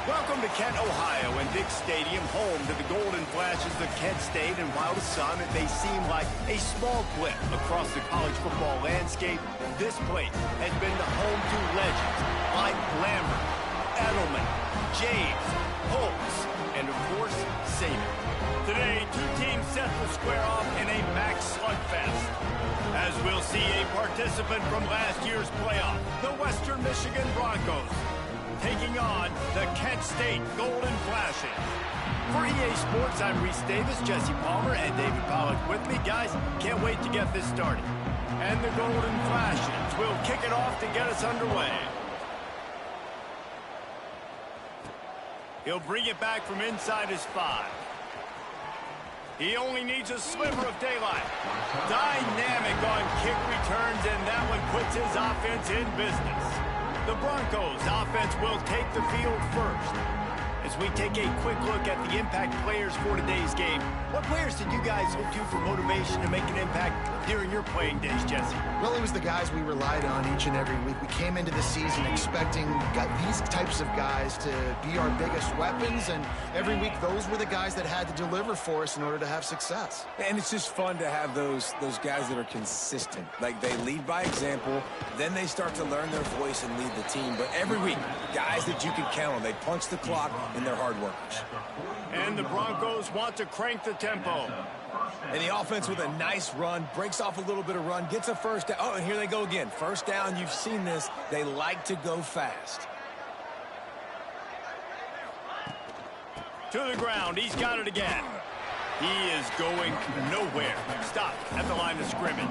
Welcome to Kent, Ohio, and Dick Stadium, home to the Golden Flashes of Kent State. And while to some it may seem like a small blip across the college football landscape, this place has been the home to legends like Lambert, Edelman, James, Holtz, and of course, Saban. Today, two teams set to square off in a max slugfest, as we'll see a participant from last year's playoff, the Western Michigan Broncos, taking on the Kent State Golden Flashes. For EA Sports, I'm Reese Davis, Jesse Palmer, and David Pollack with me. Guys, can't wait to get this started. And the Golden Flashes will kick it off to get us underway. He'll bring it back from inside his 5. He only needs a sliver of daylight. Dynamic on kick returns, and that one puts his offense in business. The Broncos offense will take the field first. As we take a quick look at the impact players for today's game, what players did you guys look to for motivation to make an impact during your playing days, Jesse? Well, it was the guys we relied on each and every week. We came into the season expecting these types of guys to be our biggest weapons, and every week those were the guys that had to deliver for us in order to have success. And it's just fun to have those guys that are consistent. Like, they lead by example, then they start to learn their voice and lead the team. But every week, guys that you can count on, they punch the clock, and they're hard workers. And the Broncos want to crank the tempo. And the offense with a nice run, breaks off a little bit of run, gets a first down. Oh, and here they go again. First down, you've seen this. They like to go fast. To the ground, he's got it again. He is going nowhere. Stop at the line of scrimmage.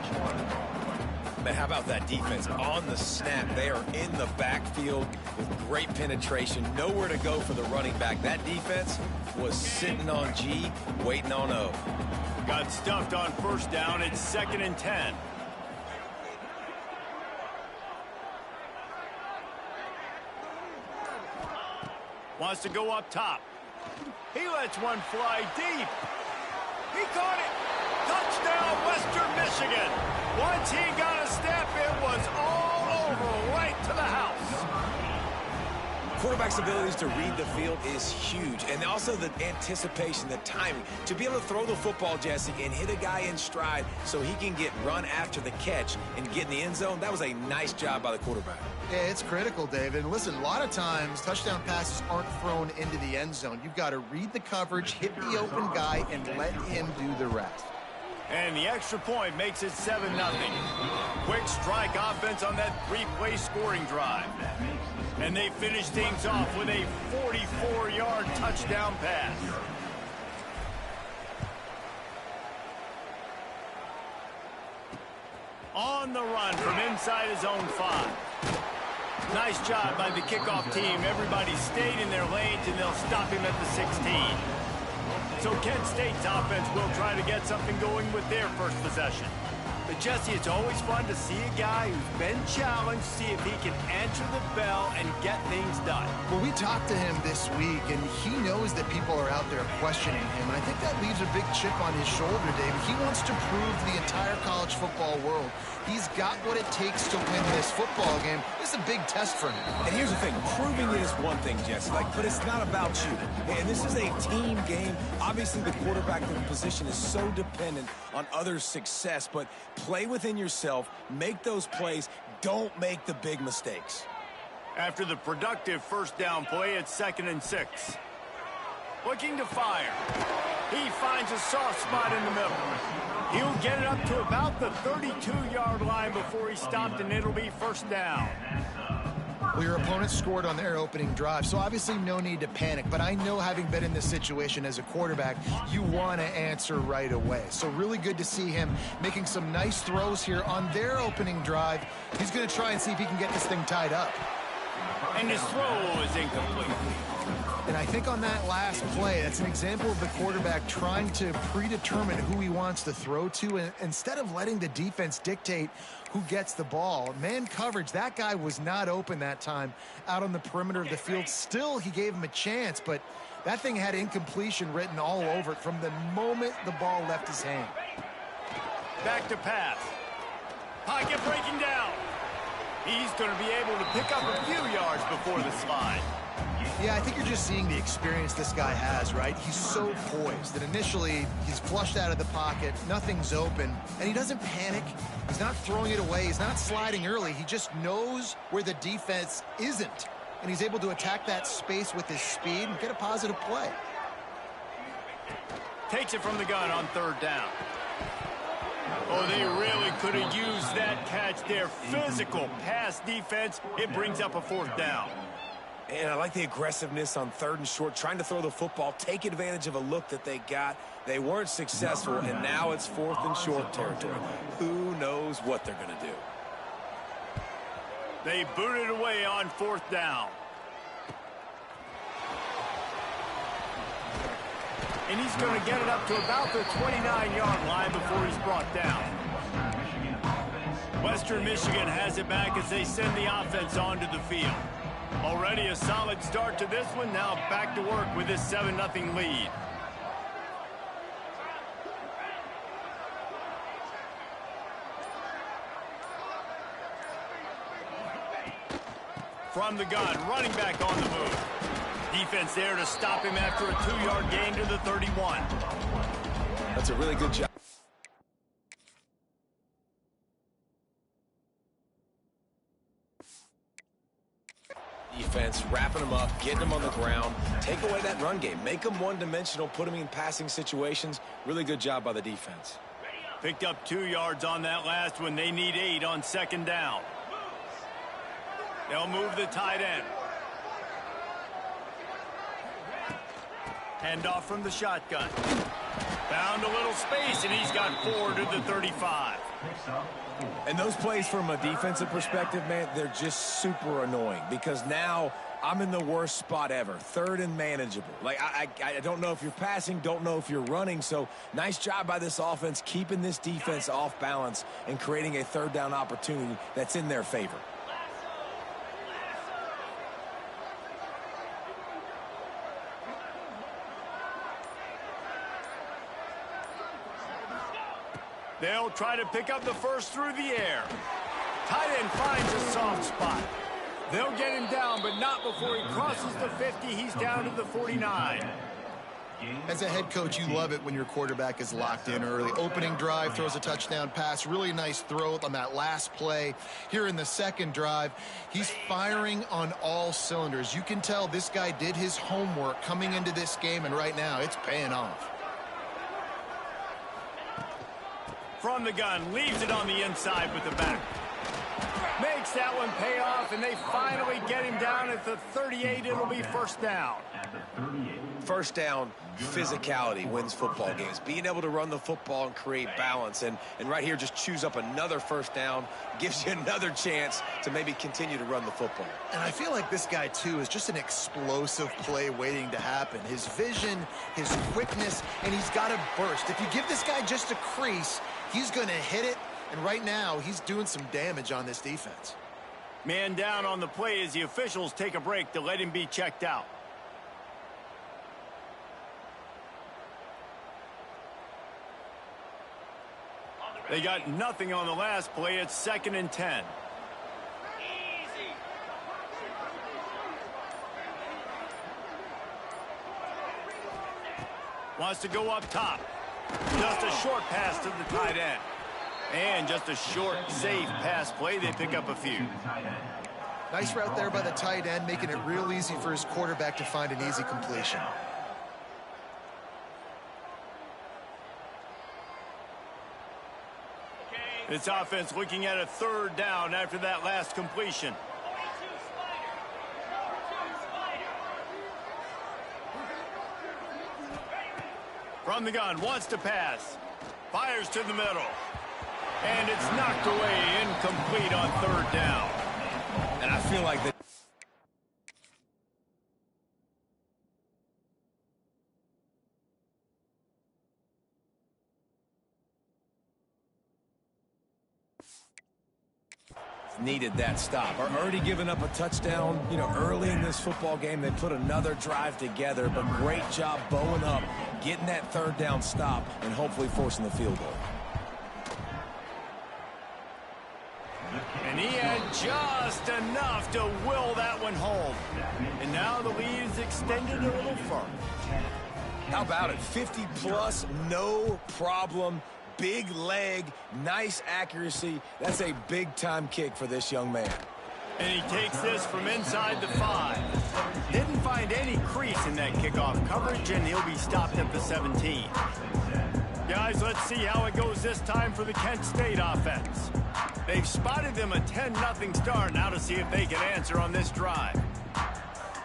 Man, how about that defense on the snap? They are in the backfield with great penetration. Nowhere to go for the running back. That defense was sitting on G, waiting on O. Got stuffed on first down. It's 2nd and 10. Wants to go up top. He lets one fly deep. He caught it. Touchdown, Western Michigan. Once he got a step, it was all over, right to the house. Quarterback's abilities to read the field is huge. And also the anticipation, the timing. To be able to throw the football, Jesse, and hit a guy in stride so he can get run after the catch and get in the end zone, that was a nice job by the quarterback. Yeah, it's critical, David. And listen, a lot of times touchdown passes aren't thrown into the end zone. You've got to read the coverage, hit the open guy, and let him do the rest. And the extra point makes it 7-0. Quick strike offense on that 3-play scoring drive. And they finish things off with a 44-yard touchdown pass. On the run from inside his own 5. Nice job by the kickoff team. Everybody stayed in their lanes, and they'll stop him at the 16. So Kent State's offense will try to get something going with their first possession. But Jesse, it's always fun to see a guy who's been challenged, see if he can answer the bell and get things done. Well, we talked to him this week, and he knows that people are out there questioning him. And I think that leaves a big chip on his shoulder, David. He wants to prove to the entire college football world he's got what it takes to win this football game. This is a big test for him. And here's the thing, proving it is one thing, Jesse, but it's not about you. And this is a team game. Obviously, the quarterback position is so dependent on others' success, but play within yourself, make those plays, don't make the big mistakes. After the productive first down play, it's 2nd and 6. Looking to fire. He finds a soft spot in the middle. He'll get it up to about the 32-yard line before he's stopped, and it'll be first down. Well, your opponent scored on their opening drive, so obviously no need to panic. But I know, having been in this situation as a quarterback, you want to answer right away. So really good to see him making some nice throws here on their opening drive. He's going to try and see if he can get this thing tied up. And his throw is incomplete. And I think on that last play, that's an example of the quarterback trying to predetermine who he wants to throw to, and instead of letting the defense dictate who gets the ball. Man coverage, that guy was not open that time out on the perimeter of the field. Still, he gave him a chance, but that thing had incompletion written all over it from the moment the ball left his hand. Back to pass. Pocket breaking down. He's going to be able to pick up a few yards before the slide. Yeah, I think you're just seeing the experience this guy has, right? He's so poised that initially he's flushed out of the pocket, nothing's open, and he doesn't panic. He's not throwing it away. He's not sliding early. He just knows where the defense isn't, and he's able to attack that space with his speed and get a positive play. Takes it from the gun on third down. Oh, they really could have used that catch there. Physical pass defense. It brings up a fourth down. And I like the aggressiveness on third and short, trying to throw the football, take advantage of a look that they got. They weren't successful, and now it's fourth and short territory. Who knows what they're going to do? They booted away on fourth down. And he's going to get it up to about the 29-yard line before he's brought down. Western Michigan has it back as they send the offense onto the field. Already a solid start to this one. Now back to work with this 7-0 lead. From the gun, running back on the move. Defense there to stop him after a 2-yard gain to the 31. That's a really good job. Defense, wrapping them up, getting them on the ground, take away that run game, make them one-dimensional, put them in passing situations. Really good job by the defense. Picked up 2 yards on that last one. They need 8 on second down. They'll move the tight end. Handoff from the shotgun. Found a little space, and he's got 4 to the 35. And those plays from a defensive perspective, man, they're just super annoying because now I'm in the worst spot ever, third and manageable. Like, I don't know if you're passing, don't know if you're running, so nice job by this offense keeping this defense off balance and creating a third down opportunity that's in their favor. They'll try to pick up the first through the air. Tight end finds a soft spot. They'll get him down, but not before he crosses the 50. He's down to the 49. As a head coach, you love it when your quarterback is locked in early. Opening drive, throws a touchdown pass. Really nice throw on that last play. Here in the second drive, he's firing on all cylinders. You can tell this guy did his homework coming into this game, and right now it's paying off. From the gun, leaves it on the inside with the back. Makes that one pay off, and they finally get him down at the 38. It'll be first down. First down, physicality wins football games. Being able to run the football and create balance. And right here, just choose up another first down. Gives you another chance to maybe continue to run the football. And I feel like this guy, too, is just an explosive play waiting to happen. His vision, his quickness, and he's got to burst. If you give this guy just a crease, he's going to hit it. And right now, he's doing some damage on this defense. Man down on the play as the officials take a break to let him be checked out. They got nothing on the last play. It's 2nd and 10. Wants to go up top. Just a short pass to the tight end. And just a short, safe pass play. They pick up a few. Nice route there by the tight end, making it real easy for his quarterback to find an easy completion. This offense looking at a third down after that last completion. From the gun, wants to pass. Fires to the middle. And it's knocked away, incomplete on third down. And I feel like that. Needed that stop. Are already giving up a touchdown, early in this football game. They put another drive together, but great job bowing up, getting that third down stop, and hopefully forcing the field goal. And he had just just enough to will that one home. And now the lead is extended a little further. How about it? 50 plus, no problem. Big leg, nice accuracy. That's a big-time kick for this young man. And he takes this from inside the 5. Didn't find any crease in that kickoff coverage, and he'll be stopped at the 17. Guys, let's see how it goes this time for the Kent State offense. They've spotted them a 10-0 start. Now to see if they can answer on this drive.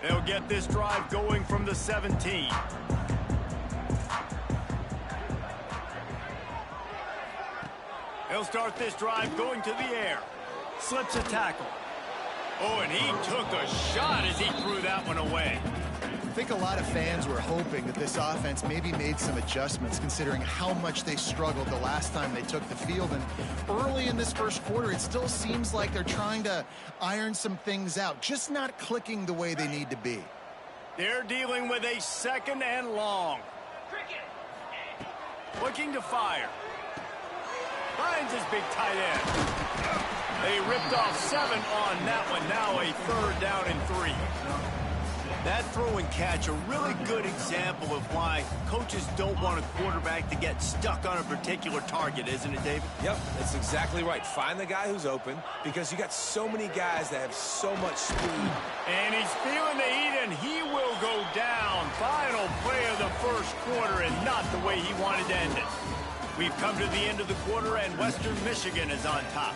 They'll get this drive going from the 17. He'll start this drive going to the air. Slips a tackle. Oh, and he took a shot as he threw that one away. I think a lot of fans were hoping that this offense maybe made some adjustments considering how much they struggled the last time they took the field. And early in this first quarter, it still seems like they're trying to iron some things out, just not clicking the way they need to be. They're dealing with a 2nd and long. Looking to fire. Finds his big tight end. They ripped off 7 on that one. Now a 3rd down and 3. That throw and catch, a really good example of why coaches don't want a quarterback to get stuck on a particular target, isn't it, David? Yep, that's exactly right. Find the guy who's open because you got so many guys that have so much speed. And he's feeling the heat, and he will go down. Final play of the first quarter, and not the way he wanted to end it. We've come to the end of the quarter, and Western Michigan is on top.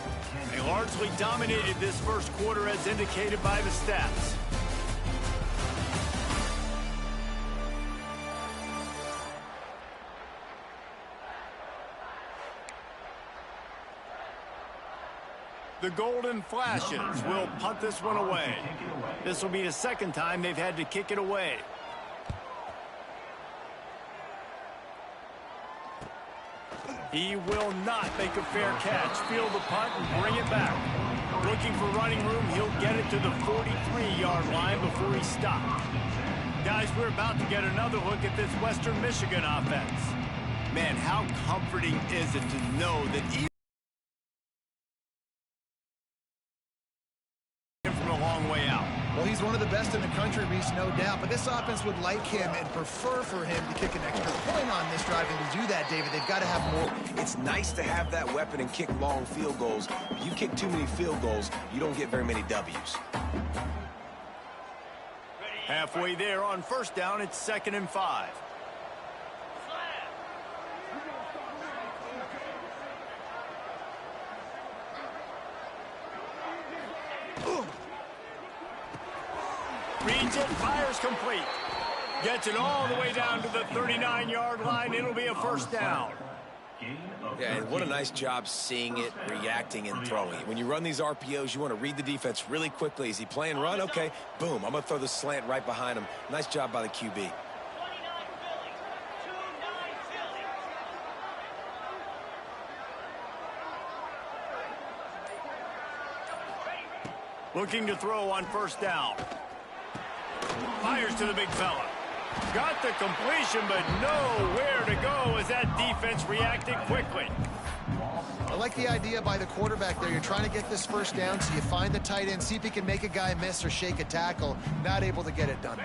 They largely dominated this first quarter as indicated by the stats. The Golden Flashes will punt this one away. This will be the 2nd time they've had to kick it away. He will not make a fair catch. Field the punt and bring it back. Looking for running room. He'll get it to the 43-yard line before he stopped. Guys, we're about to get another look at this Western Michigan offense. Man, how comforting is it to know that even from a long way out. Well, he's one of the best in the country, Reese, no doubt. But this offense would like him and prefer for him to kick an extra point on this drive. And to do that, David, they've got to have more. It's nice to have that weapon and kick long field goals. If you kick too many field goals, you don't get very many W's. Halfway there on 1st down, it's 2nd and 5. Reads it, fires complete. Gets it all the way down to the 39-yard line. It'll be a 1st down. Yeah, and what a nice job seeing it, reacting, and throwing it. When you run these RPOs, you want to read the defense really quickly. Is he playing run? Okay, boom. I'm going to throw the slant right behind him. Nice job by the QB. Looking to throw on 1st down. Fires to the big fella. Got the completion, but nowhere to go as that defense reacted quickly. I like the idea by the quarterback there. You're trying to get this 1st down, so you find the tight end, see if he can make a guy miss or shake a tackle. Not able to get it done.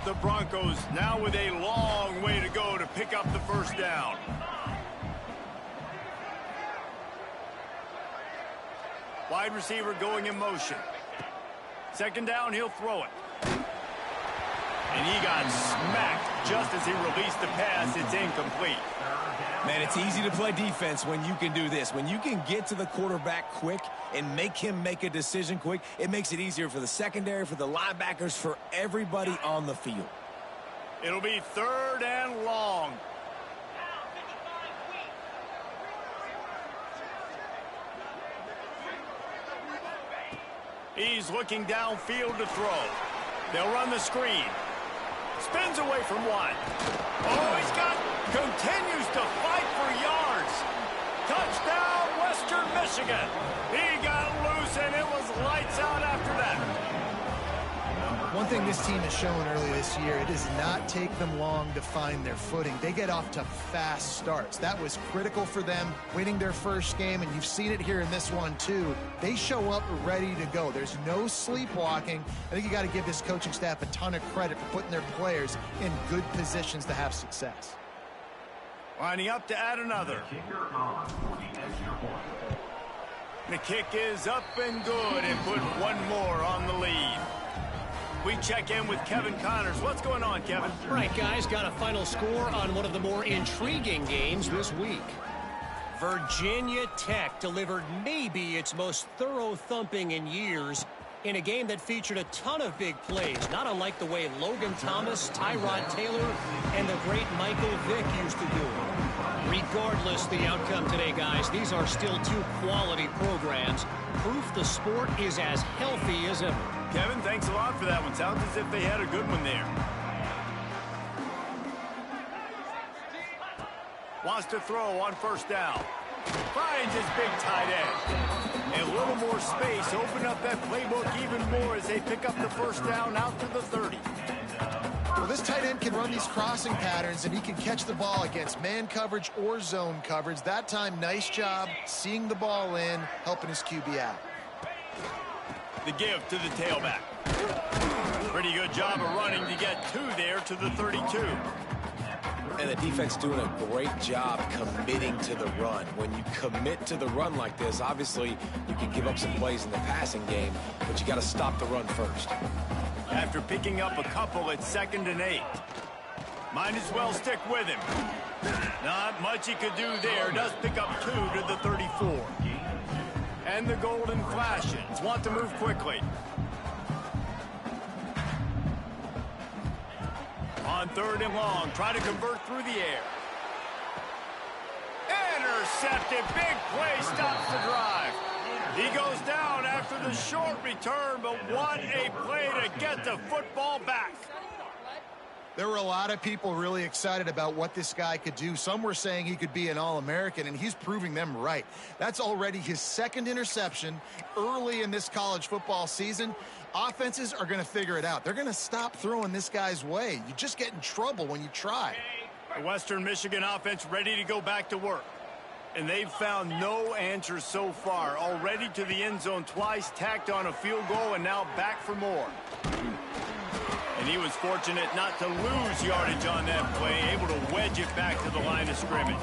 The Broncos now with a long way to go to pick up the 1st down. Wide receiver going in motion. 2nd down, he'll throw it. And he got smacked just as he released the pass. It's incomplete. Man, it's easy to play defense when you can do this. When you can get to the quarterback quick and make him make a decision quick, it makes it easier for the secondary, for the linebackers, for everybody on the field. It'll be 3rd and long. He's looking downfield to throw. They'll run the screen. Spins away from one. Oh, continues to fight for yards. Touchdown, Western Michigan. He got loose, and it was lights out after that. One thing this team has shown early this year, it does not take them long to find their footing. They get off to fast starts. That was critical for them winning their first game, and you've seen it here in this one too. They show up ready to go. There's no sleepwalking. I think you got to give this coaching staff a ton of credit for putting their players in good positions to have success. Lining up to add another. The kick is up and good and put one more on the lead. We check in with Kevin Connors. What's going on, Kevin? Right, guys, got a final score on one of the more intriguing games this week. Virginia Tech delivered maybe its most thorough thumping in years in a game that featured a ton of big plays, not unlike the way Logan Thomas, Tyrod Taylor, and the great Michael Vick used to do it. Regardless the outcome today, guys, these are still two quality programs. Proof the sport is as healthy as ever. Kevin, thanks a lot for that one. Sounds as if they had a good one there. Wants to throw on first down. Finds his big tight end. A little more space. Open up that playbook even more as they pick up the first down out to the 30. Well, this tight end can run these crossing patterns, and he can catch the ball against man coverage or zone coverage. That time, nice job seeing the ball in, helping his QB out. The give to the tailback. Pretty good job of running to get two there to the 32. And the defense doing a great job committing to the run. When you commit to the run like this, obviously you can give up some plays in the passing game, but you got to stop the run first. After picking up a couple at 2nd and 8. Might as well stick with him. Not much he could do there. Does pick up 2 to the 34. And the golden flashes. Want to move quickly. On 3rd and long. Try to convert through the air. Intercepted. Big play. Stops the drive. He goes down after the short return, but what a play to get the football back. There were a lot of people really excited about what this guy could do. Some were saying he could be an All-American, and he's proving them right. That's already his 2nd interception early in this college football season. Offenses are going to figure it out. They're going to stop throwing this guy's way. You just get in trouble when you try. The Western Michigan offense ready to go back to work. And they've found no answers so far. Already to the end zone twice, tacked on a field goal, and now back for more. And he was fortunate not to lose yardage on that play, able to wedge it back to the line of scrimmage.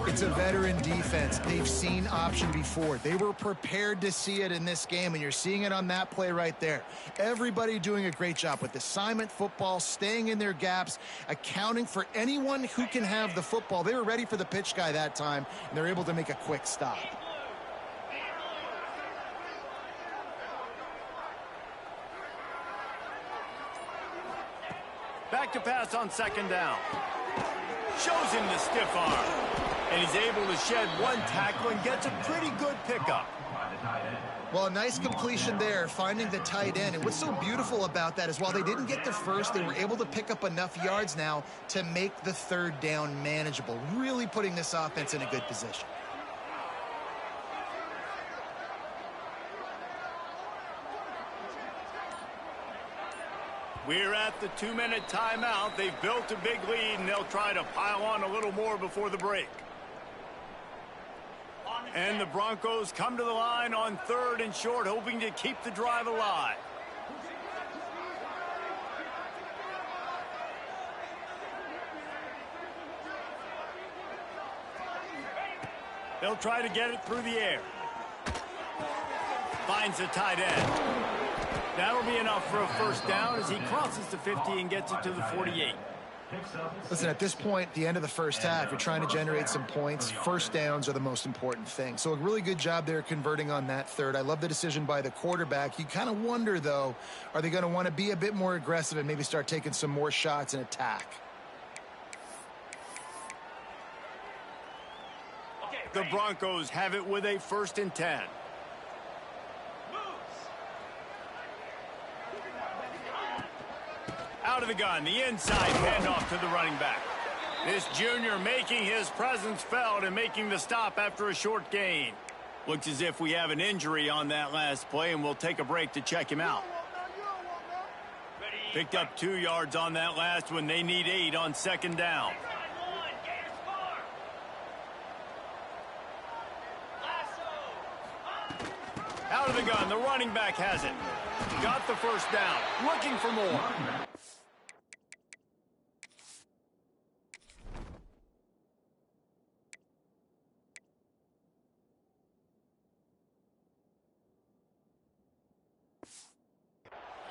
It's a veteran defense. They've seen option before. They were prepared to see it in this game, and you're seeing it on that play right there. Everybody doing a great job with assignment football, staying in their gaps, accounting for anyone who can have the football. They were ready for the pitch guy that time, and they're able to make a quick stop. Back to pass on 2nd down. Shows him the stiff arm. And he's able to shed one tackle and gets a pretty good pickup. Well, a nice completion there, finding the tight end. And what's so beautiful about that is while they didn't get the first, they were able to pick up enough yards now to make the 3rd down manageable, really putting this offense in a good position. We're at the 2-minute timeout. They've built a big lead, and they'll try to pile on a little more before the break. And the Broncos come to the line on 3rd and short, hoping to keep the drive alive. They'll try to get it through the air. Finds the tight end. That'll be enough for a first down as he crosses the 50 and gets it to the 48. Listen, at this point, the end of the first half, you're trying to generate some points. First downs are the most important thing. So a really good job there converting on that 3rd. I love the decision by the quarterback. You kind of wonder, though, are they going to want to be a bit more aggressive and maybe start taking some more shots and attack? The Broncos have it with a 1st and 10. Out of the gun, the inside handoff to the running back. This junior making his presence felt and making the stop after a short gain. Looks as if we have an injury on that last play, and we'll take a break to check him out. Picked up 2 yards on that last one. They need 8 on second down. Out of the gun, the running back has it. Got the first down, looking for more.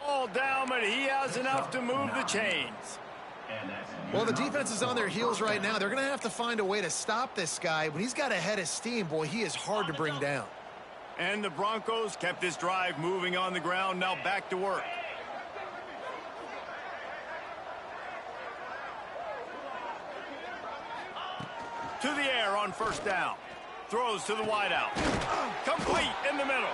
All down, but he has enough to move the chains. Well, the defense is on their heels right now. They're going to have to find a way to stop this guy. When he's got a head of steam, boy, he is hard to bring down. And the Broncos kept this drive moving on the ground. Now back to work. To the air on first down. Throws to the wideout. Complete in the middle.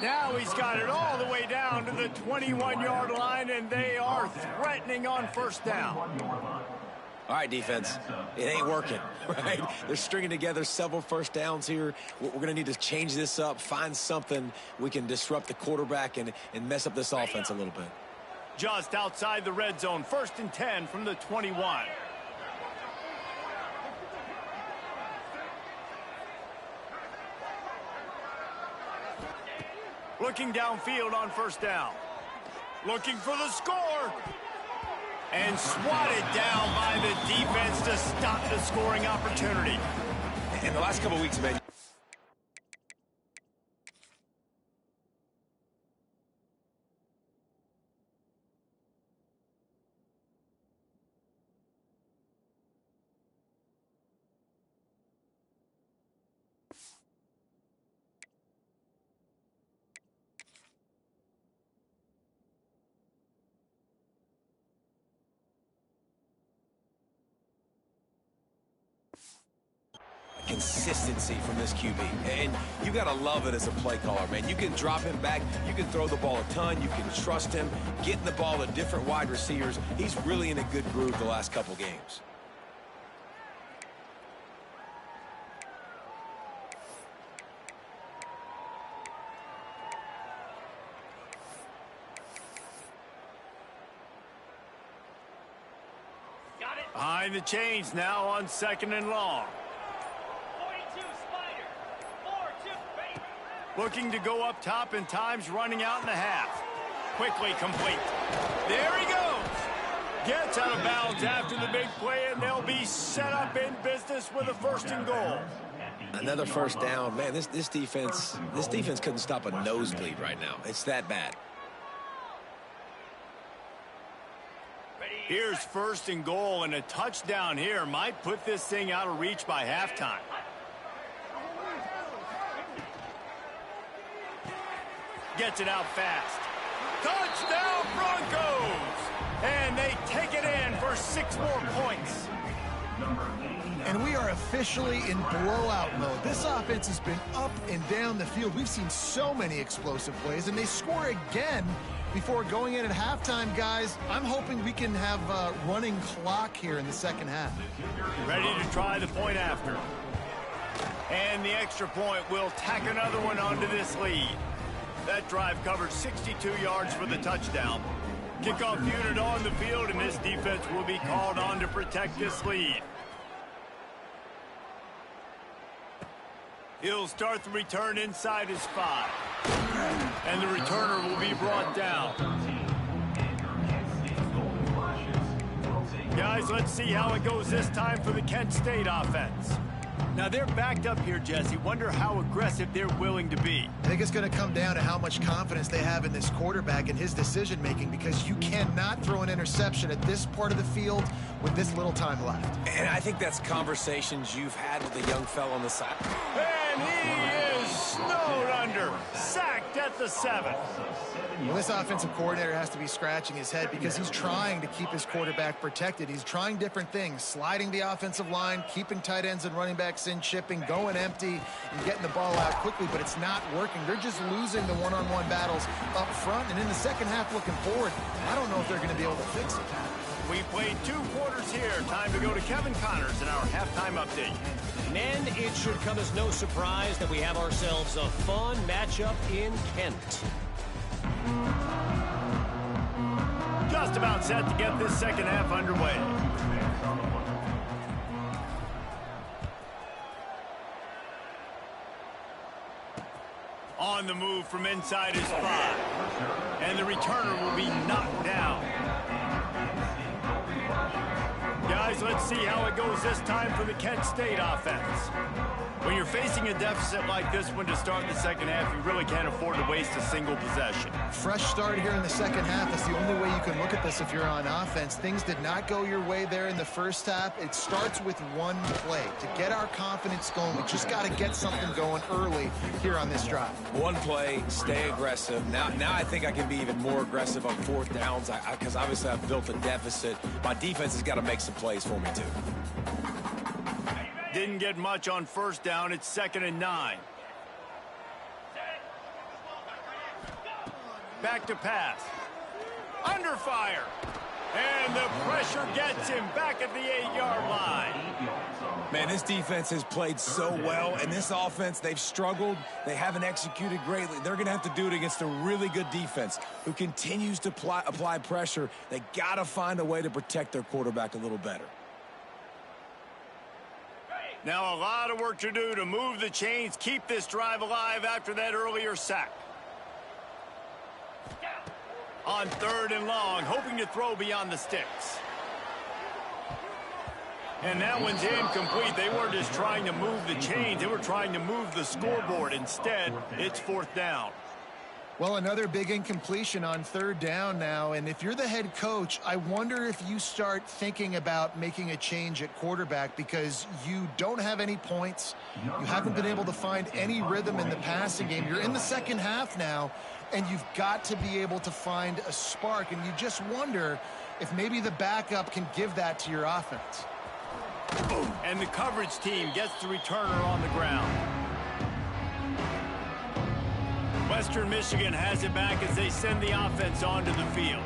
Now he's got it all the way down to the 21-yard line, and they are threatening on first down. All right, defense, it ain't working, right? They're stringing together several first downs here. We're going to need to change this up, find something we can disrupt the quarterback and mess up this offense a little bit. Just outside the red zone, 1st and 10 from the 21. Looking downfield on first down. Looking for the score. And swatted down by the defense to stop the scoring opportunity. In the last couple weeks, man. Consistency from this QB, and you got to love it as a play caller, man. You can drop him back, you can throw the ball a ton, you can trust him, getting the ball to different wide receivers. He's really in a good groove the last couple games. Behind the chains now on 2nd and long. Looking to go up top, and time's running out in the half. Quickly complete. There he goes. Gets out of bounds after the big play, and they'll be set up in business with a 1st and goal. Another first down. Man, this defense couldn't stop a nosebleed right now. It's that bad. Here's 1st and goal, and a touchdown here might put this thing out of reach by halftime. Gets it out fast. Touchdown, Broncos! And they take it in for 6 more points. And we are officially in blowout mode. This offense has been up and down the field. We've seen so many explosive plays, and they score again before going in at halftime, guys. I'm hoping we can have a running clock here in the second half. Ready to try the point after. And the extra point will tack another one onto this lead. That drive covered 62 yards for the touchdown. Kickoff unit on the field, and this defense will be called on to protect this lead. He'll start the return inside his 5. And the returner will be brought down. Guys, let's see how it goes this time for the Kent State offense. Now, they're backed up here, Jesse. Wonder how aggressive they're willing to be. I think it's going to come down to how much confidence they have in this quarterback and his decision-making, because you cannot throw an interception at this part of the field with this little time left. And I think that's conversations you've had with the young fellow on the side. And he is snowed under. Sacked at the 7. Well, this offensive coordinator has to be scratching his head because he's trying to keep his quarterback protected. He's trying different things, sliding the offensive line, keeping tight ends and running backs in, chipping, going empty, and getting the ball out quickly, but it's not working. They're just losing the one-on-one battles up front, and in the second half looking forward, I don't know if they're going to be able to fix it. We played 2 quarters here. Time to go to Kevin Connors in our halftime update. Men, it should come as no surprise that we have ourselves a fun matchup in Kent. Just just about set to get this second half underway. On the move from inside his 5. And the returner will be knocked down. Guys, let's see how it goes this time for the Kent State offense. When you're facing a deficit like this one to start the second half, you really can't afford to waste a single possession. Fresh start here in the second half. That's the only way you can look at this if you're on offense. Things did not go your way there in the first half. It starts with one play. To get our confidence going, we just got to get something going early here on this drive. One play, stay aggressive. Now I think I can be even more aggressive on fourth downs because obviously I've built a deficit. My defense has got to make some plays for me too. Didn't get much on first down. It's 2nd and 9. Back to pass. Under fire. And the pressure gets him back at the 8-yard line. Man, this defense has played so well, and this offense, they've struggled. They haven't executed greatly. They're going to have to do it against a really good defense who continues to apply pressure. They got to find a way to protect their quarterback a little better. Now a lot of work to do to move the chains, keep this drive alive after that earlier sack. On 3rd and long, hoping to throw beyond the sticks. And that one's incomplete. They weren't just trying to move the chains, they were trying to move the scoreboard. Instead, it's 4th down. Well, another big incompletion on 3rd down now, and if you're the head coach, I wonder if you start thinking about making a change at quarterback because you don't have any points. You haven't been able to find any rhythm in the passing game. You're in the second half now, and you've got to be able to find a spark, and you just wonder if maybe the backup can give that to your offense. And the coverage team gets the returner on the ground. Western Michigan has it back as they send the offense onto the field.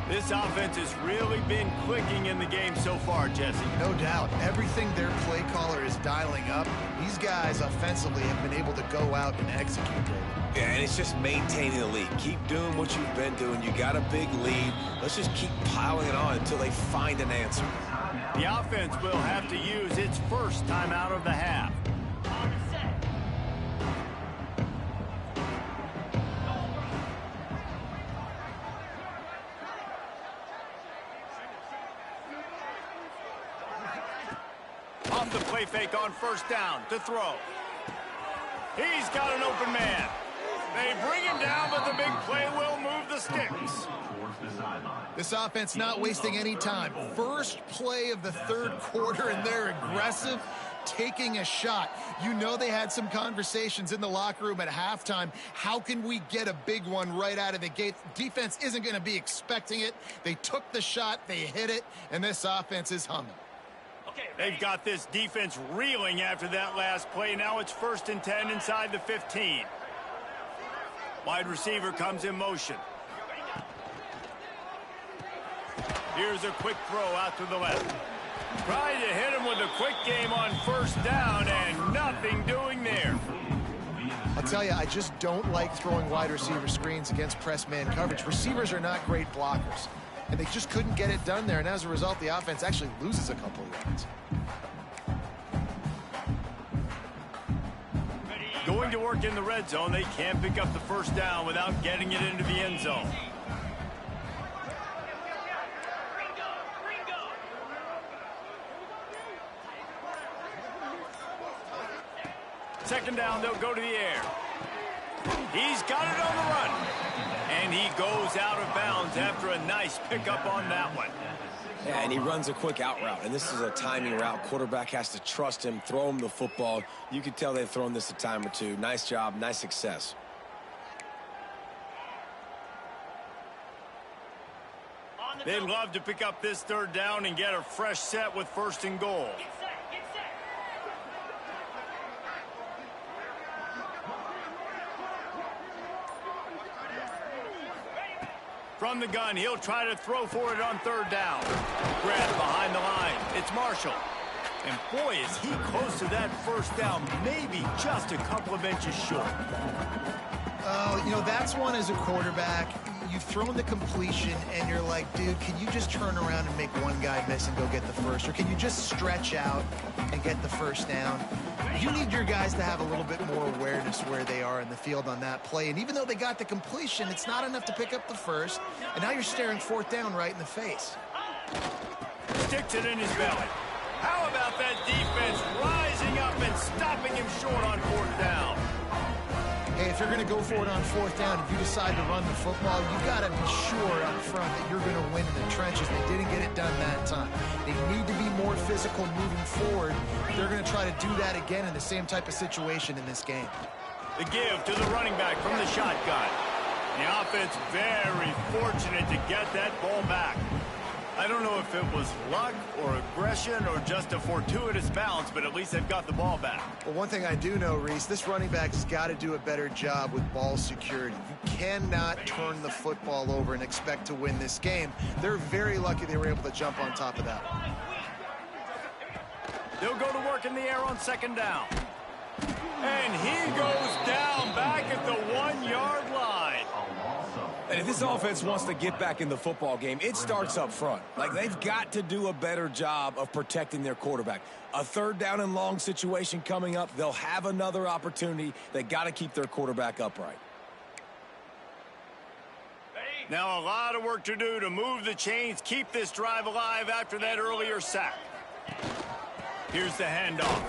This offense has really been clicking in the game so far, Jesse. No doubt. Everything their play caller is dialing up, these guys offensively have been able to go out and execute it. Yeah, and it's just maintaining the lead. Keep doing what you've been doing. You got a big lead. Let's just keep piling it on until they find an answer. The offense will have to use its first timeout of the half. Off the play fake on 1st down to throw. He's got an open man. They bring him down, but the big play will move the sticks. This offense not wasting any time. First play of the 3rd quarter, and they're aggressive, taking a shot. You know they had some conversations in the locker room at halftime. How can we get a big one right out of the gate? Defense isn't going to be expecting it. They took the shot, they hit it, and this offense is humming. They've got this defense reeling after that last play. Now it's 1st and 10 inside the 15. Wide receiver comes in motion. Here's a quick throw out to the left. Trying to hit him with a quick game on 1st down, and nothing doing there. I'll tell you, I just don't like throwing wide receiver screens against press man coverage. Receivers are not great blockers, and they just couldn't get it done there, and as a result, the offense actually loses a couple of yards. Going to work in the red zone, they can't pick up the 1st down without getting it into the end zone. Second down, they'll go to the air. He's got it on the run. And he goes out of bounds after a nice pickup on that one. Yeah, and he runs a quick out route, and this is a timing route. Quarterback has to trust him, throw him the football. You can tell they've thrown this a time or two. Nice job, nice success. They'd love to pick up this 3rd down and get a fresh set with 1st and goal. From the gun, he'll try to throw for it on 3rd down. Grab behind the line. It's Marshall. And boy, is he close to that 1st down, maybe just a couple of inches short. Oh, you know, that's one as a quarterback. you've thrown the completion and you're like, dude, can you just turn around and make one guy miss and go get the first? Or can you just stretch out and get the first down? You need your guys to have a little bit more awareness where they are in the field on that play. And even though they got the completion, it's not enough to pick up the first. And now you're staring fourth down right in the face. Sticks it in his belly. How about that defense rising up and stopping him short on fourth down? Hey, if you're going to go for it on fourth down, if you decide to run the football, you got to be sure up front that you're going to win in the trenches. They didn't get it done that time. They need to be more physical moving forward. They're going to try to do that again in the same type of situation in this game. The give to the running back from the shotgun. The offense very fortunate to get that ball back. I don't know if it was luck or aggression or just a fortuitous bounce, but at least they've got the ball back. Well, one thing I do know, Reese, this running back has got to do a better job with ball security. You cannot turn the football over and expect to win this game. They're very lucky they were able to jump on top of that. They'll go to work in the air on second down. And he goes down back at the 1-yard line. And if this offense wants to get back in the football game, it starts up front. Like, they've got to do a better job of protecting their quarterback. A third down and long situation coming up. They'll have another opportunity. They got to keep their quarterback upright. Now a lot of work to do to move the chains, keep this drive alive after that earlier sack. Here's the handoff.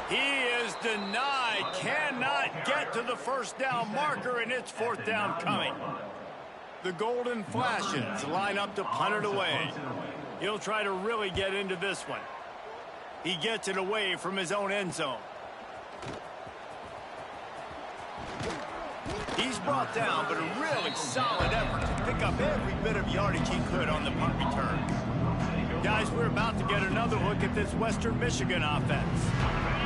He is denied, cannot get to the first down marker, and it's fourth down coming. The Golden Flashes line up to punt it away. He'll try to really get into this one. He gets it away from his own end zone. He's brought down, but a really solid effort to pick up every bit of yardage he could on the punt return. Guys, we're about to get another look at this Western Michigan offense.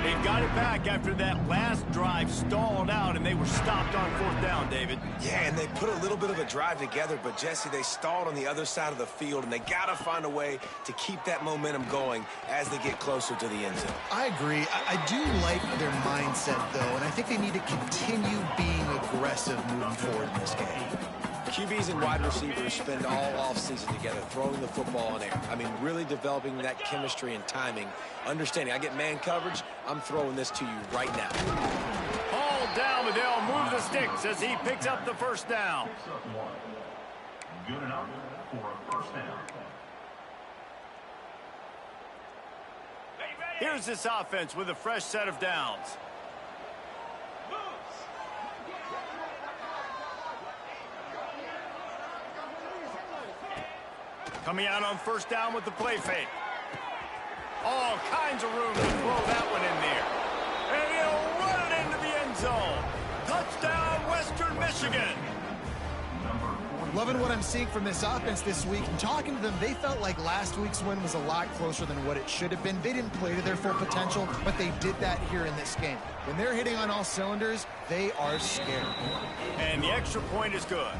They've got it back after that last drive stalled out, and they were stopped on fourth down, David. Yeah, and they put a little bit of a drive together, but, Jesse, they stalled on the other side of the field, and they got to find a way to keep that momentum going as they get closer to the end zone. I agree. I do like their mindset, though, and I think they need to continue being aggressive moving forward in this game. QBs and wide receivers spend all offseason together throwing the football in air. I mean, really developing that chemistry and timing. Understanding, I get man coverage, I'm throwing this to you right now. Hauled down, but they'll move the sticks as he picks up the first down. Good enough for a first down. Here's this offense with a fresh set of downs. Coming out on first down with the play fake. All kinds of room to throw that one in there. And he'll run it into the end zone. Touchdown, Western Michigan. Loving what I'm seeing from this offense this week. And talking to them, they felt like last week's win was a lot closer than what it should have been. They didn't play to their full potential, but they did that here in this game. When they're hitting on all cylinders, they are scared. And the extra point is good.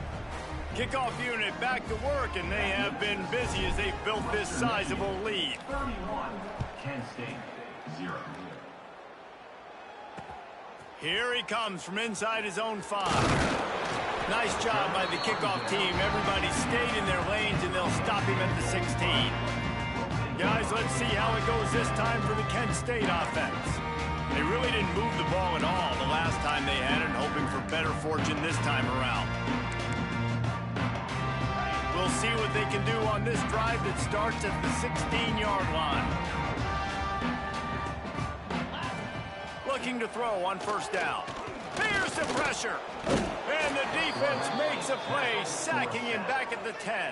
Kickoff unit back to work, and they have been busy as they've built this sizable lead. 31, Kent State, 0. Here he comes from inside his own 5. Nice job by the kickoff team. Everybody stayed in their lanes, and they'll stop him at the 16. Guys, let's see how it goes this time for the Kent State offense. They really didn't move the ball at all the last time they had it, hoping for better fortune this time around. We'll see what they can do on this drive that starts at the 16-yard line. Looking to throw on first down. Here's the pressure. And the defense makes a play, sacking him back at the 10.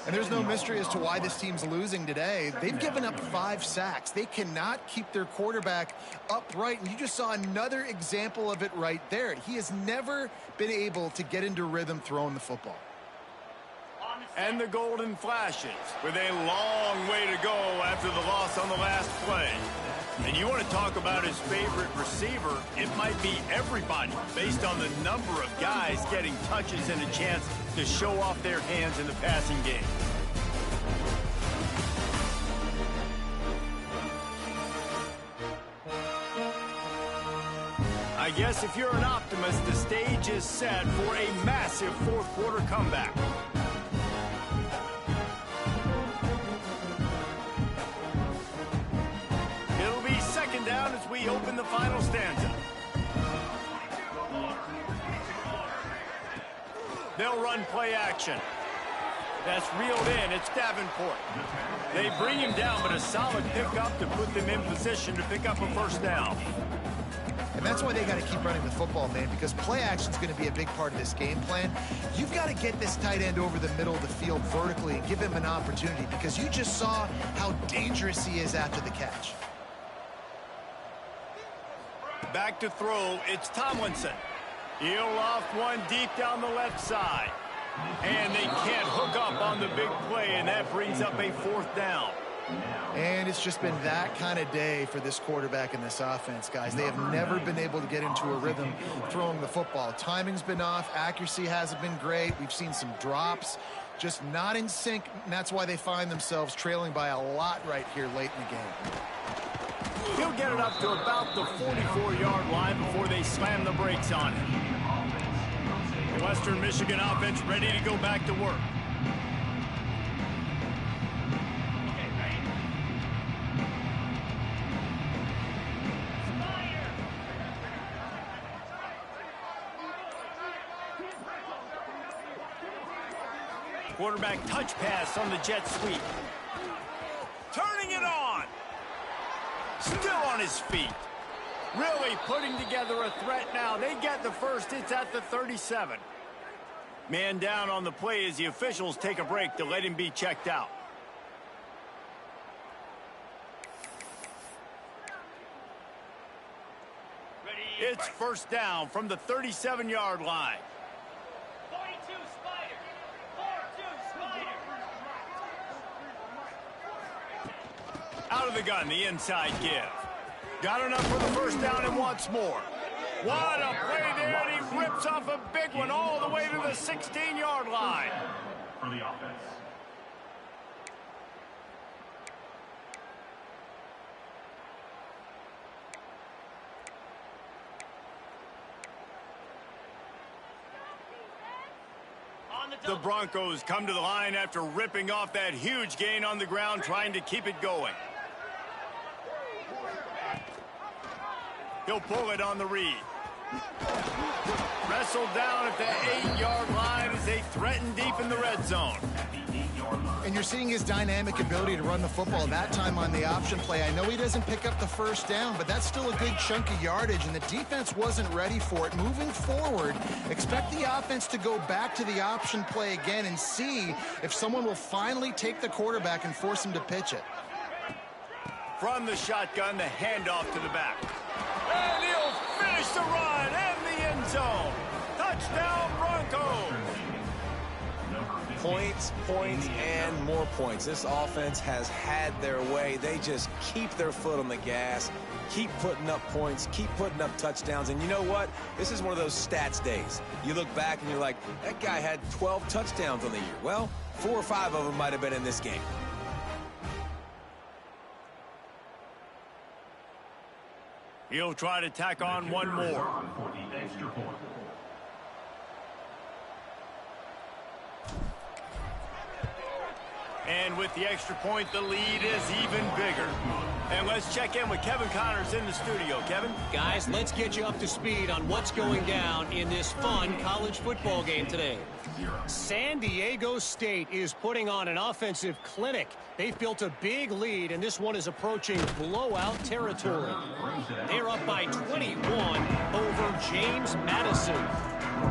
And there's no mystery as to why this team's losing today. They've given up 5 sacks. They cannot keep their quarterback upright. And you just saw another example of it right there. He has never been able to get into rhythm throwing the football. And the Golden Flashes with a long way to go after the loss on the last play. And you want to talk about his favorite receiver, it might be everybody based on the number of guys getting touches and a chance to show off their hands in the passing game. I guess if you're an optimist, the stage is set for a massive fourth quarter comeback. It'll be second down as we open the final stanza. They'll run play action. That's reeled in. It's Davenport. They bring him down, but a solid pickup to put them in position to pick up a first down. And that's why they got to keep running the football, man, because play action is going to be a big part of this game plan. You've got to get this tight end over the middle of the field vertically and give him an opportunity, because you just saw how dangerous he is after the catch. Back to throw, it's Tomlinson. He'll loft one deep down the left side. And they can't hook up on the big play, and that brings up a fourth down. And it's just been that kind of day for this quarterback and this offense, guys. They have never been able to get into a rhythm throwing the football. Timing's been off. Accuracy hasn't been great. We've seen some drops, just not in sync, and that's why they find themselves trailing by a lot right here late in the game. He'll get it up to about the 44-yard line before they slam the brakes on him. The Western Michigan offense ready to go back to work. Quarterback touch pass on the jet sweep. Turning it on. Still on his feet. Really putting together a threat now. They get the first. It's at the 37. Man down on the play as the officials take a break to let him be checked out. It's first down from the 37-yard line. 42 Spider. 42 Spider. Out of the gun, the inside give. Got enough for the first down and wants more. What a play there, and he rips off a big one all the way to the 16-yard line. For the offense. The Broncos come to the line after ripping off that huge gain on the ground, trying to keep it going. He'll pull it on the read. Wrestled down at the 8-yard line as they threaten deep in the red zone. And you're seeing his dynamic ability to run the football that time on the option play. I know he doesn't pick up the first down, but that's still a good chunk of yardage, and the defense wasn't ready for it. Moving forward, expect the offense to go back to the option play again and see if someone will finally take the quarterback and force him to pitch it. From the shotgun, the handoff to the back. And he'll finish the run and the end zone. Touchdown, Broncos. Points, points, and more points. This offense has had their way. They just keep their foot on the gas, keep putting up points, keep putting up touchdowns. And you know what? This is one of those stats days. You look back and you're like, that guy had 12 touchdowns on the year. Well, 4 or 5 of them might have been in this game. He'll try to tack on one more. And with the extra point, the lead is even bigger. And let's check in with Kevin Connors in the studio. Kevin? Guys, let's get you up to speed on what's going down in this fun college football game today. San Diego State is putting on an offensive clinic. They've built a big lead, and this one is approaching blowout territory. They're up by 21 over James Madison.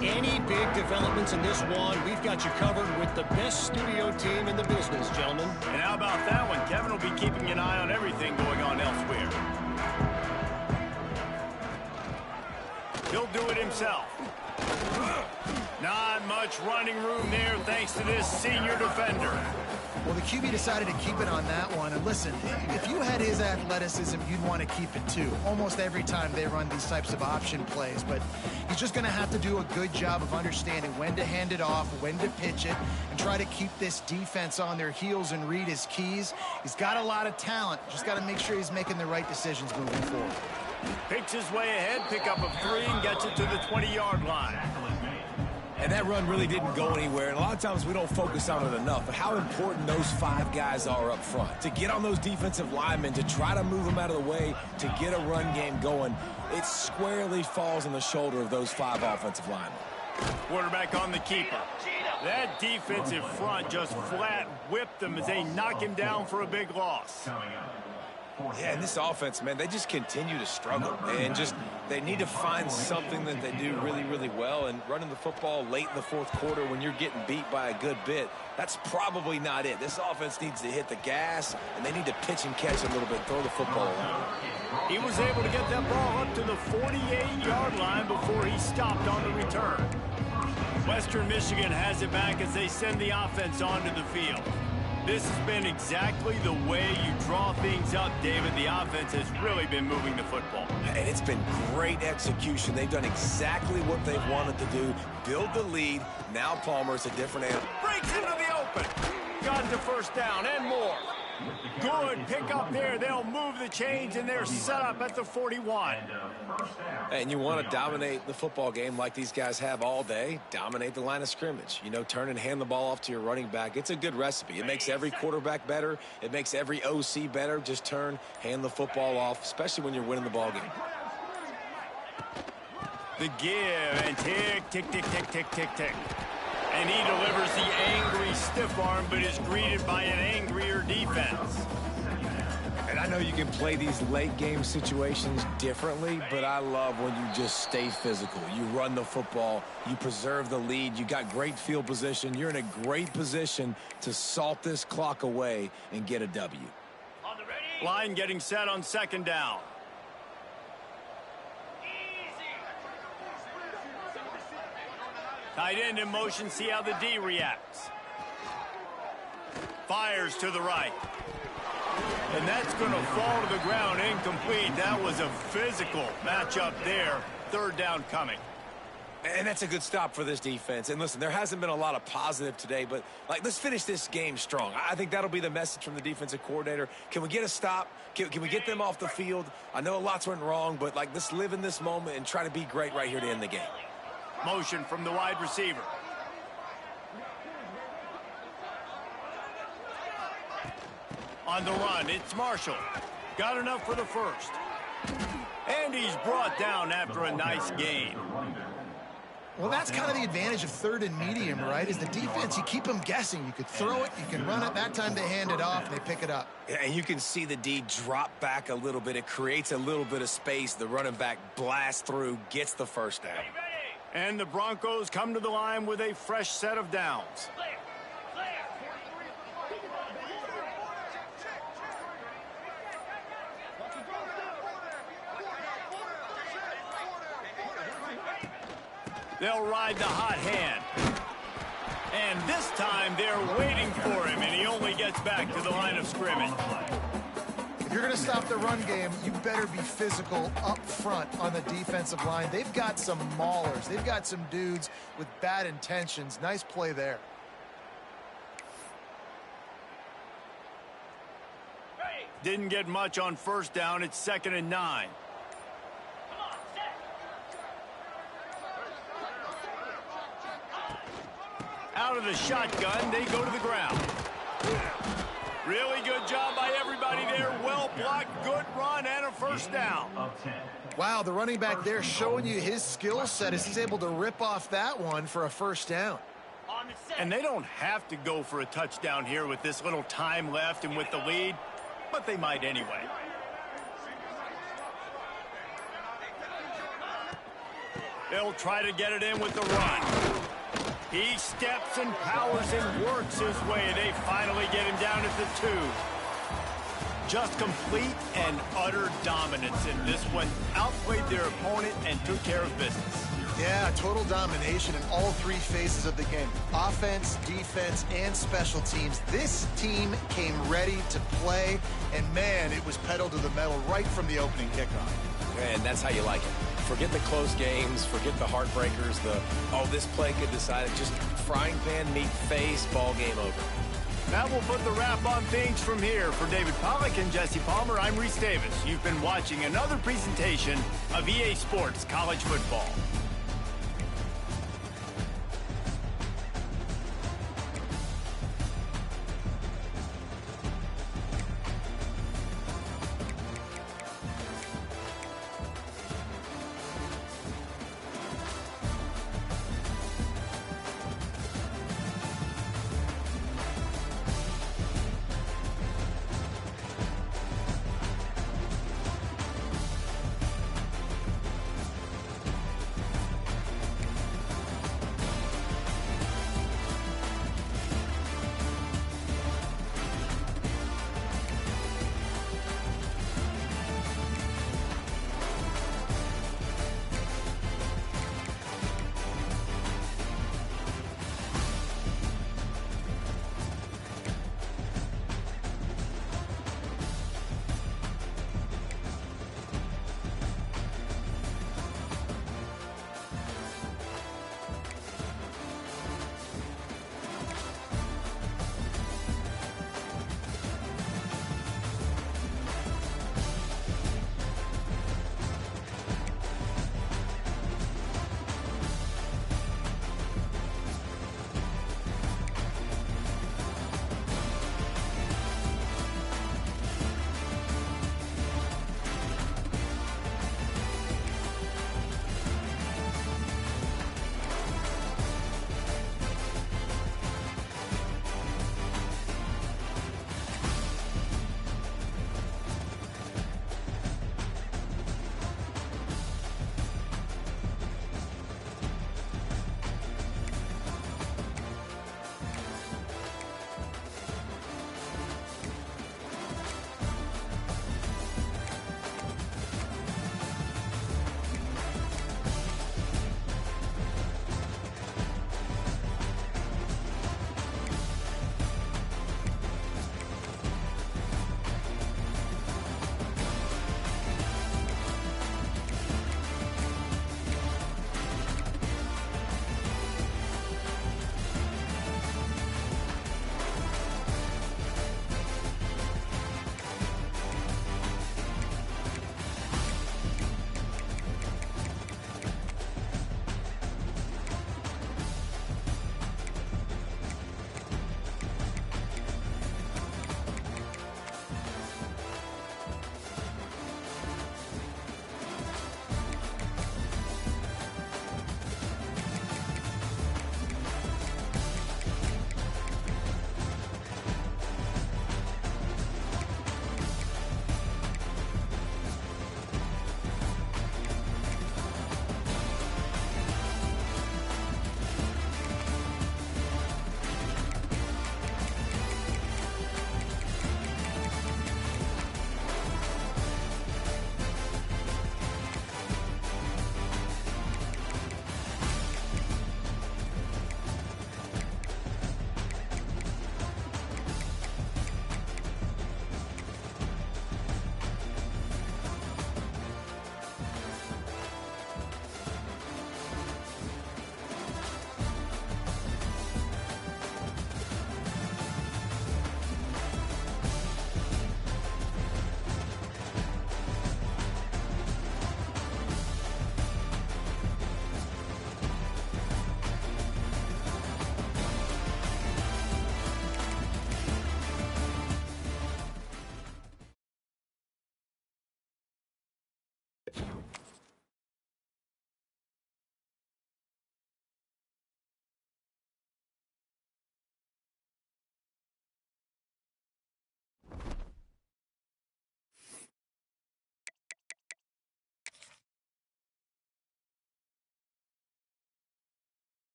Any big developments in this one, we've got you covered with the best studio team in the business, gentlemen. And how about that one? Kevin will be keeping an eye on everything going on elsewhere. He'll do it himself. Not much running room there thanks to this senior defender. Well, the QB decided to keep it on that one. And listen, if you had his athleticism, you'd want to keep it too. Almost every time they run these types of option plays. But he's just going to have to do a good job of understanding when to hand it off, when to pitch it, and try to keep this defense on their heels and read his keys. He's got a lot of talent. Just got to make sure he's making the right decisions moving forward. Picks his way ahead, pick up a 3, and gets it to the 20-yard line. And that run really didn't go anywhere. And a lot of times we don't focus on it enough. But how important those 5 guys are up front. To get on those defensive linemen, to try to move them out of the way, to get a run game going, it squarely falls on the shoulder of those 5 offensive linemen. Quarterback on the keeper. That defensive front just flat whipped them as they knock him down for a big loss. Yeah, and this offense, man, they just continue to struggle. And they need to find something that they do really, really well. And running the football late in the fourth quarter when you're getting beat by a good bit, that's probably not it. This offense needs to hit the gas, and they need to pitch and catch a little bit, throw the football around. He was able to get that ball up to the 48-yard line before he stopped on the return. Western Michigan has it back as they send the offense onto the field. This has been exactly the way you draw things up, David. The offense has really been moving the football. And it's been great execution. They've done exactly what they've wanted to do. Build the lead. Now Palmer's a different animal. Breaks into the open. Got the first down and more. Good pick up there. They'll move the chains, and they're set up at the 41. And you want to dominate the football game like these guys have all day. Dominate the line of scrimmage. You know, turn and hand the ball off to your running back. It's a good recipe. It makes every quarterback better. It makes every OC better. Just turn, hand the football off, especially when you're winning the ball game. The give and tick, tick, tick, tick, tick, tick, tick. And he delivers the angry stiff arm, but is greeted by an angrier defense. And I know you can play these late game situations differently, but I love when you just stay physical. You run the football, you preserve the lead, you got great field position. You're in a great position to salt this clock away and get a W. On the ready. Line getting set on second down. Tight end in motion, see how the D reacts. Fires to the right. And that's going to fall to the ground incomplete. That was a physical matchup there. Third down coming. And that's a good stop for this defense. And listen, there hasn't been a lot of positive today, but let's finish this game strong. I think that'll be the message from the defensive coordinator. Can we get a stop? Can we get them off the field? I know lots went wrong, but let's live in this moment and try to be great right here to end the game. Motion from the wide receiver. On the run, it's Marshall. Got enough for the first. And he's brought down after a nice gain. Well, that's kind of the advantage of third and medium, right? Is the defense, you keep them guessing. You could throw it, you can run it. That time they hand it off, and they pick it up. And you can see the D drop back a little bit. It creates a little bit of space. The running back blasts through, gets the first down. And the Broncos come to the line with a fresh set of downs. They'll ride the hot hand. And this time they're waiting for him, and he only gets back to the line of scrimmage. If you're going to stop the run game, you better be physical up front on the defensive line. They've got some maulers. They've got some dudes with bad intentions. Nice play there. Didn't get much on first down. It's 2nd and 9. Out of the shotgun, they go to the ground. Really good job by everybody there. Well blocked, good run, and a first down. Wow, the running back there showing you his skill set as he's able to rip off that one for a first down. And they don't have to go for a touchdown here with this little time left and with the lead, but they might anyway. They'll try to get it in with the run. He steps and powers and works his way. They finally get him down at the 2. Just complete and utter dominance in this one. Outplayed their opponent and took care of business. Yeah, total domination in all 3 phases of the game. Offense, defense, and special teams. This team came ready to play, and man, it was pedal to the metal right from the opening kickoff. And that's how you like it. Forget the close games, forget the heartbreakers, this play could decide it. Just frying pan, meat face, ball game over. That will put the wrap on things from here. For David Pollack and Jesse Palmer, I'm Reese Davis. You've been watching another presentation of EA Sports College Football.